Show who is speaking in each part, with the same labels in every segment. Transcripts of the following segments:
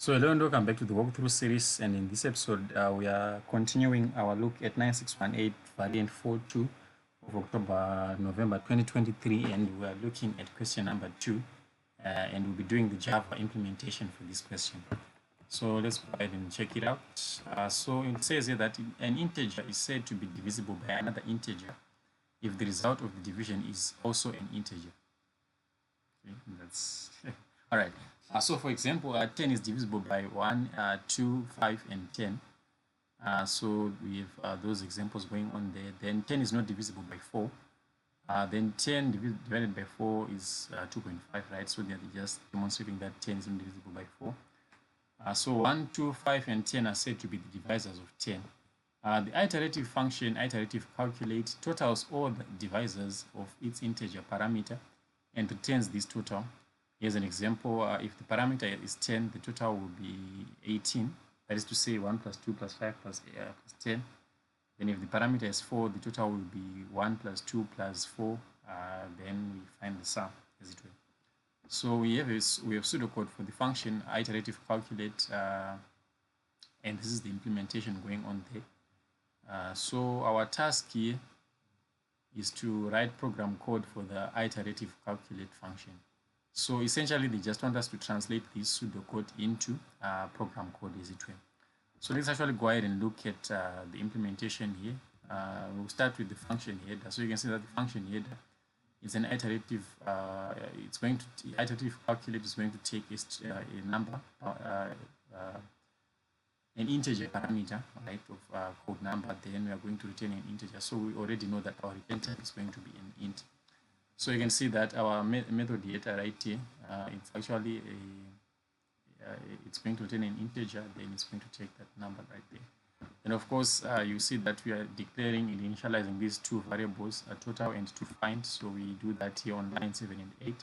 Speaker 1: So hello and welcome back to the walkthrough series, and in this episode we are continuing our look at 9618 variant 42 of October November 2023, and we are looking at question number 2, and we'll be doing the Java implementation for this question. So let's go ahead and check it out. So it says here that an integer is said to be divisible by another integer if the result of the division is also an integer. Okay, that's all right. So for example, 10 is divisible by 1, 2, 5, and 10. So we have those examples going on there. Then 10 is not divisible by 4. Then 10 divided by 4 is 2.5, right? So they're just demonstrating that 10 is not divisible by 4. So 1, 2, 5, and 10 are said to be the divisors of 10. The iterative function, iterative calculate, totals all the divisors of its integer parameter and returns this total. Here's an example. If the parameter is 10, the total will be 18. That is to say 1 plus 2 plus 5 plus 10. Then if the parameter is 4, the total will be 1 plus 2 plus 4. Then we find the sum, as it were. So we have pseudocode for the function iterative calculate, and this is the implementation going on there. So our task here is to write program code for the iterative calculate function. So essentially, they just want us to translate this pseudocode into program code, as it were. So let's actually go ahead and look at the implementation here. We'll start with the function header. So you can see that the function header is an iterative. Iterative calculate is going to take a number, an integer parameter, right, of code number. Then we are going to return an integer. So we already know that our return type is going to be an int. So you can see that our method data right here, it's actually it's going to return an integer, then it's going to take that number right there. And of course, you see that we are declaring and initializing these two variables, a total and to find. So we do that here on line 7 and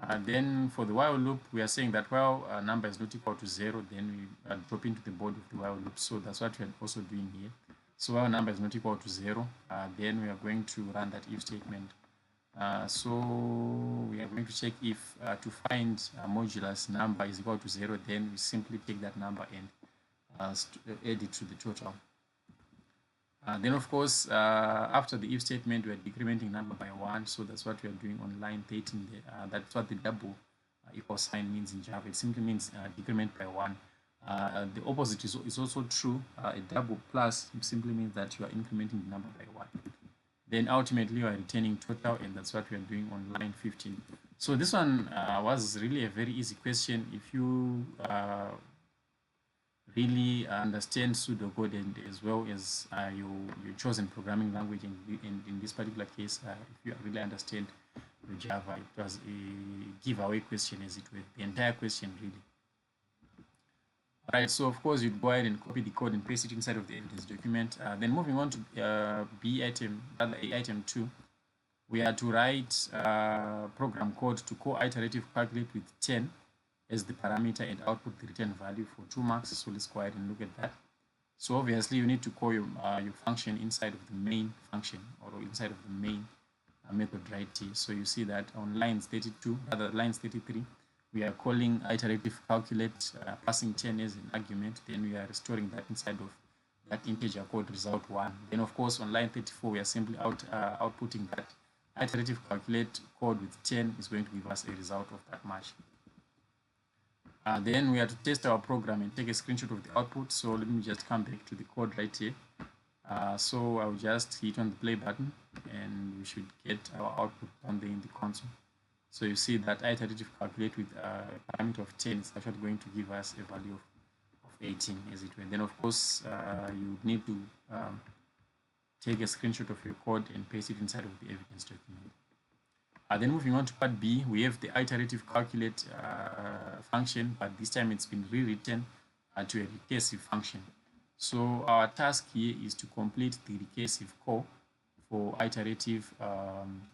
Speaker 1: 8. Then for the while loop, we are saying that while a number is not equal to 0, then we drop into the body of the while loop. So that's what we are also doing here. So while a number is not equal to 0, then we are going to run that if statement. So we are going to check if to find a modulus number is equal to 0, then we simply take that number and add it to the total. Then of course, after the if statement, we are decrementing number by 1. So that's what we are doing on line 13. That's what the double equal sign means in Java. It simply means decrement by 1. The opposite is also true. A double plus simply means that you are incrementing the number by 1. Then ultimately we are returning total, and that's what we are doing on line 15. So this one was really a very easy question. If you really understand pseudocode and as well as your chosen programming language, in this particular case, if you really understand the Java, it was a giveaway question, as it were, the entire question really. Right, so of course you'd go ahead and copy the code and paste it inside of the evidence document. Then moving on to B item, rather A item 2, we are to write program code to co-iterative calculate with 10 as the parameter and output the return value for 2 marks. So let's go ahead and look at that. So obviously you need to call your function inside of the main function or inside of the main method right here. So you see that on lines 32, rather lines 33, we are calling iterative calculate, passing 10 as an argument. Then we are restoring that inside of that integer called result 1. Then of course on line 34, we are simply outputting that iterative calculate code with 10 is going to give us a result of that much. Then we are to test our program and take a screenshot of the output. So let me just come back to the code right here. So I'll just hit on the play button and we should get our output down there in the console. So you see that iterative calculate with a parameter of 10 is actually going to give us a value of 18, as it were. Then of course you need to take a screenshot of your code and paste it inside of the evidence document. Then moving on to part B, we have the iterative calculate function, but this time it's been rewritten to a recursive function. So our task here is to complete the recursive call for iterative,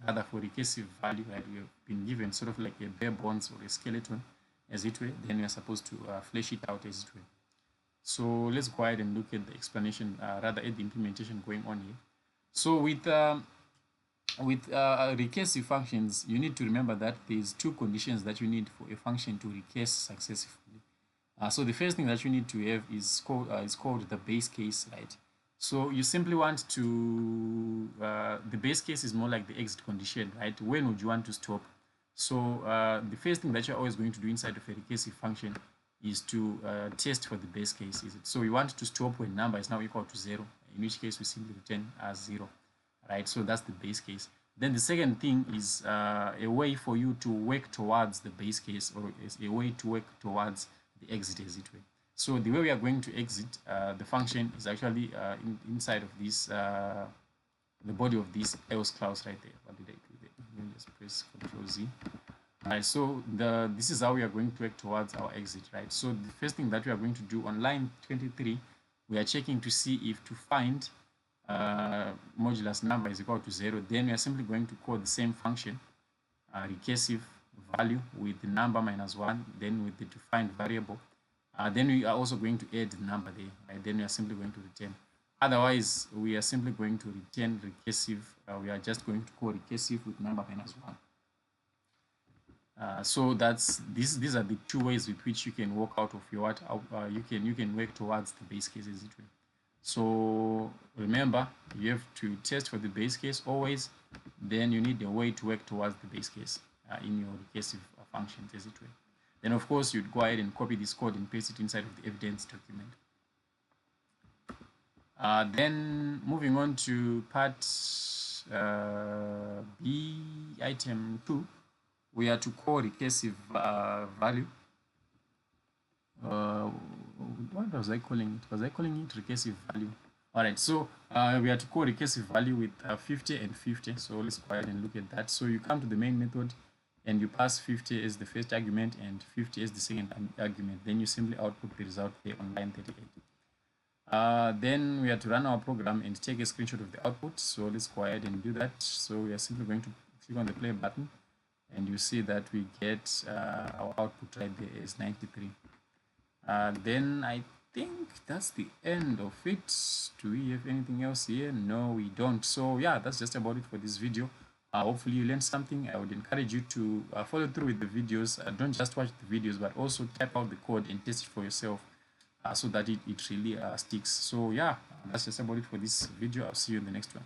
Speaker 1: rather for recursive value, right? We have been given sort of like a bare bones or a skeleton, as it were. Then we are supposed to flesh it out, as it were. So let's go ahead and look at the explanation, rather at the implementation going on here. So with recursive functions, you need to remember that there's 2 conditions that you need for a function to recurse successfully. So the first thing that you need to have is called the base case, right? So you simply want to the base case is more like the exit condition, right? When would you want to stop? So the first thing that you're always going to do inside of a recursive function is to test for the base case. Is it so you want to stop when number is now equal to 0, in which case we simply return as 0, right? So that's the base case. Then the second thing is a way for you to work towards the base case, or is a way to work towards the exit exit way. So the way we are going to exit the function is actually inside of this the body of this else clause right there. What did I do there? Let me just press Ctrl Z. Alright, so this is how we are going to work towards our exit, right? So the first thing that we are going to do on line 23, we are checking to see if to find modulus number is equal to 0. Then we are simply going to call the same function, recursive value with the number minus 1, then with the defined variable. Then we are also going to add the number there, right? Then we are simply going to return. Otherwise, we are simply going to return recursive. We are just going to call recursive with number minus 1. So that's these are the two ways with which you can work out of your you can work towards the base case exit way. So remember, you have to test for the base case always. Then you need a way to work towards the base case in your recursive functions exit way. Then of course you'd go ahead and copy this code and paste it inside of the evidence document. Then moving on to part B, item 2, we are to call recursive value. What was I calling it? Was I calling it recursive value? All right, so we are to call recursive value with 50 and 50. So let's go ahead and look at that. So you come to the main method and you pass 50 as the first argument and 50 as the second argument. Then you simply output the result there on line 38. Then we have to run our program and take a screenshot of the output. So let's go ahead and do that. So we are simply going to click on the play button, and you see that we get our output right there is 93. Then I think that's the end of it. Do we have anything else here? No, we don't. So yeah, that's just about it for this video. Hopefully you learned something. I would encourage you to follow through with the videos. Don't just watch the videos, but also type out the code and test it for yourself so that it really sticks. So yeah, that's just about it for this video. I'll see you in the next one.